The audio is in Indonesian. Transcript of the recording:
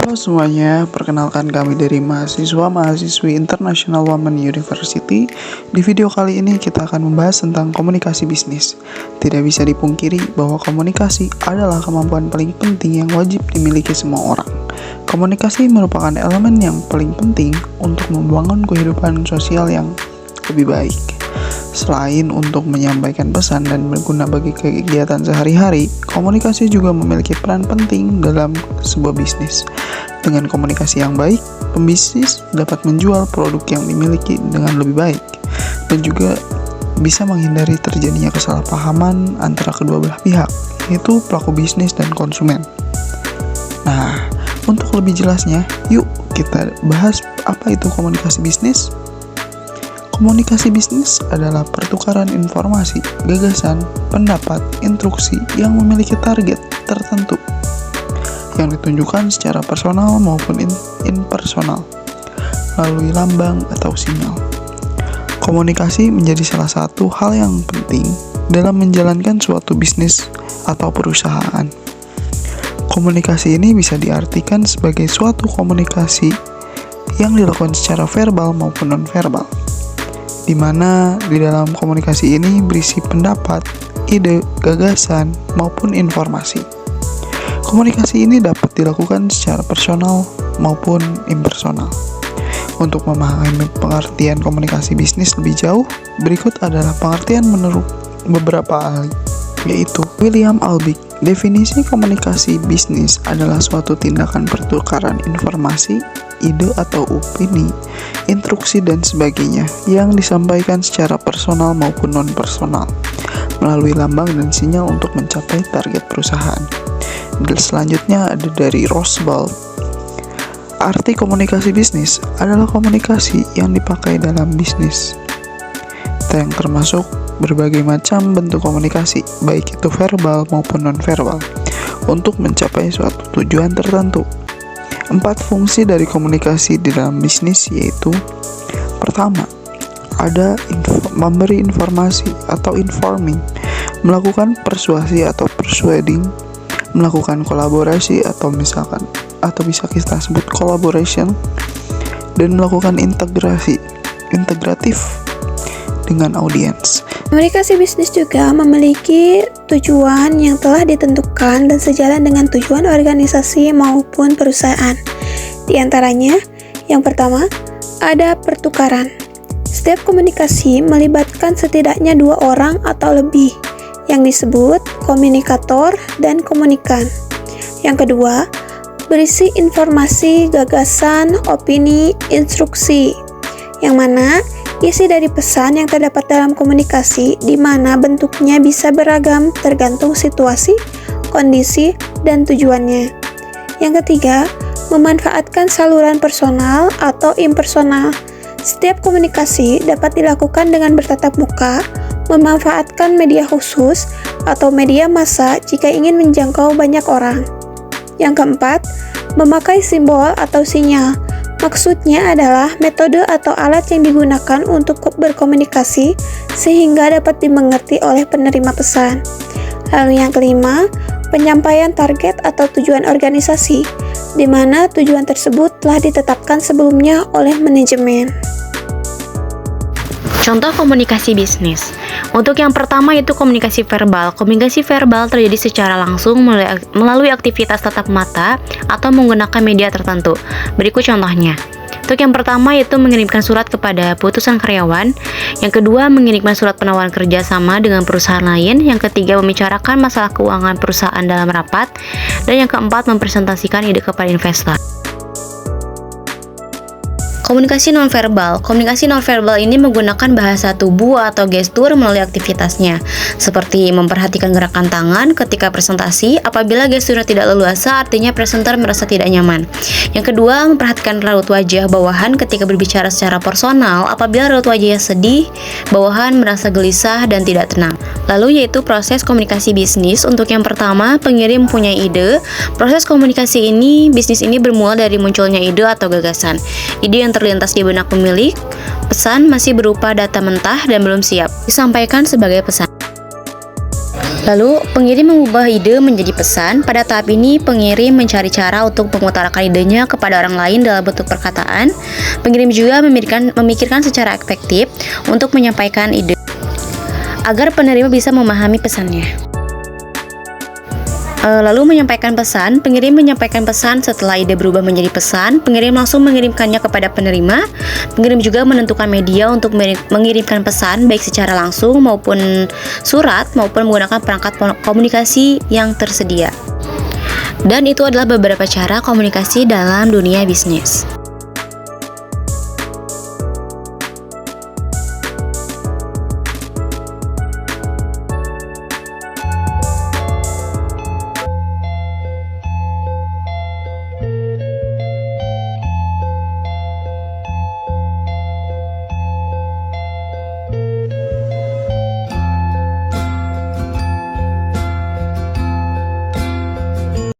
Halo semuanya, perkenalkan kami dari mahasiswa-mahasiswi International Women University. Di video kali ini kita akan membahas tentang komunikasi bisnis. Tidak bisa dipungkiri bahwa komunikasi adalah kemampuan paling penting yang wajib dimiliki semua orang. Komunikasi merupakan elemen yang paling penting untuk membangun kehidupan sosial yang lebih baik. Selain untuk menyampaikan pesan dan berguna bagi kegiatan sehari-hari, komunikasi juga memiliki peran penting dalam sebuah bisnis. Dengan komunikasi yang baik, pembisnis dapat menjual produk yang dimiliki dengan lebih baik dan juga bisa menghindari terjadinya kesalahpahaman antara kedua belah pihak, yaitu pelaku bisnis dan konsumen. Nah, untuk lebih jelasnya, yuk kita bahas apa itu komunikasi bisnis. Komunikasi bisnis adalah pertukaran informasi, gagasan, pendapat, instruksi yang memiliki target tertentu yang ditunjukkan secara personal maupun impersonal melalui lambang atau sinyal. Komunikasi menjadi salah satu hal yang penting dalam menjalankan suatu bisnis atau perusahaan. Komunikasi ini bisa diartikan sebagai suatu komunikasi yang dilakukan secara verbal maupun non-verbal, di mana di dalam komunikasi ini berisi pendapat, ide, gagasan, maupun informasi. Komunikasi ini dapat dilakukan secara personal maupun impersonal. Untuk memahami pengertian komunikasi bisnis lebih jauh, berikut adalah pengertian menurut beberapa ahli, yaitu William Albig. Definisi komunikasi bisnis adalah suatu tindakan pertukaran informasi, ide atau opini, instruksi dan sebagainya yang disampaikan secara personal maupun non-personal melalui lambang dan sinyal untuk mencapai target perusahaan. Dan selanjutnya ada dari Roswell. Arti komunikasi bisnis adalah komunikasi yang dipakai dalam bisnis, yang termasuk berbagai macam bentuk komunikasi, baik itu verbal maupun non-verbal, untuk mencapai suatu tujuan tertentu. 4 fungsi dari komunikasi di dalam bisnis yaitu: pertama, ada memberi informasi atau informing, melakukan persuasi atau persuading, melakukan kolaborasi atau bisa kita sebut collaboration, dan melakukan integratif dengan audiens. Komunikasi bisnis juga memiliki tujuan yang telah ditentukan dan sejalan dengan tujuan organisasi maupun perusahaan. Di antaranya, yang pertama, ada pertukaran. Setiap komunikasi melibatkan setidaknya 2 orang atau lebih, yang disebut komunikator dan komunikan. Yang kedua, berisi informasi, gagasan, opini, instruksi, yang mana isi dari pesan yang terdapat dalam komunikasi di mana bentuknya bisa beragam tergantung situasi, kondisi, dan tujuannya. Yang ketiga, memanfaatkan saluran personal atau impersonal. Setiap komunikasi dapat dilakukan dengan bertatap muka, memanfaatkan media khusus atau media massa jika ingin menjangkau banyak orang. Yang keempat, memakai simbol atau sinyal. Maksudnya adalah metode atau alat yang digunakan untuk berkomunikasi sehingga dapat dimengerti oleh penerima pesan. Lalu yang kelima, penyampaian target atau tujuan organisasi, di mana tujuan tersebut telah ditetapkan sebelumnya oleh manajemen. Contoh komunikasi bisnis. Untuk yang pertama yaitu komunikasi verbal. Komunikasi verbal terjadi secara langsung melalui aktivitas tatap mata atau menggunakan media tertentu. Berikut contohnya. Untuk yang pertama yaitu mengirimkan surat kepada putusan karyawan. Yang kedua, mengirimkan surat penawaran kerja sama dengan perusahaan lain. Yang ketiga, membicarakan masalah keuangan perusahaan dalam rapat. Dan yang keempat, mempresentasikan ide kepada investor. Komunikasi nonverbal. Komunikasi nonverbal ini menggunakan bahasa tubuh atau gestur melalui aktivitasnya, seperti memperhatikan gerakan tangan ketika presentasi. Apabila gesturnya tidak leluasa, artinya presenter merasa tidak nyaman. Yang kedua, memperhatikan raut wajah bawahan ketika berbicara secara personal. Apabila raut wajahnya sedih, bawahan merasa gelisah dan tidak tenang. Lalu yaitu proses komunikasi bisnis. Untuk yang pertama, pengirim punya ide. Proses komunikasi ini, bisnis ini bermula dari munculnya ide atau gagasan. Ide yang terlintas di benak pemilik, pesan masih berupa data mentah dan belum siap disampaikan sebagai pesan. Lalu, pengirim mengubah ide menjadi pesan. Pada tahap ini, pengirim mencari cara untuk mengutarakan idenya kepada orang lain dalam bentuk perkataan. Pengirim juga memikirkan secara efektif untuk menyampaikan ide agar penerima bisa memahami pesannya. Lalu menyampaikan pesan, pengirim menyampaikan pesan setelah ide berubah menjadi pesan, pengirim langsung mengirimkannya kepada penerima. Pengirim juga menentukan media untuk mengirimkan pesan baik secara langsung maupun surat maupun menggunakan perangkat komunikasi yang tersedia. Dan itu adalah beberapa cara komunikasi dalam dunia bisnis.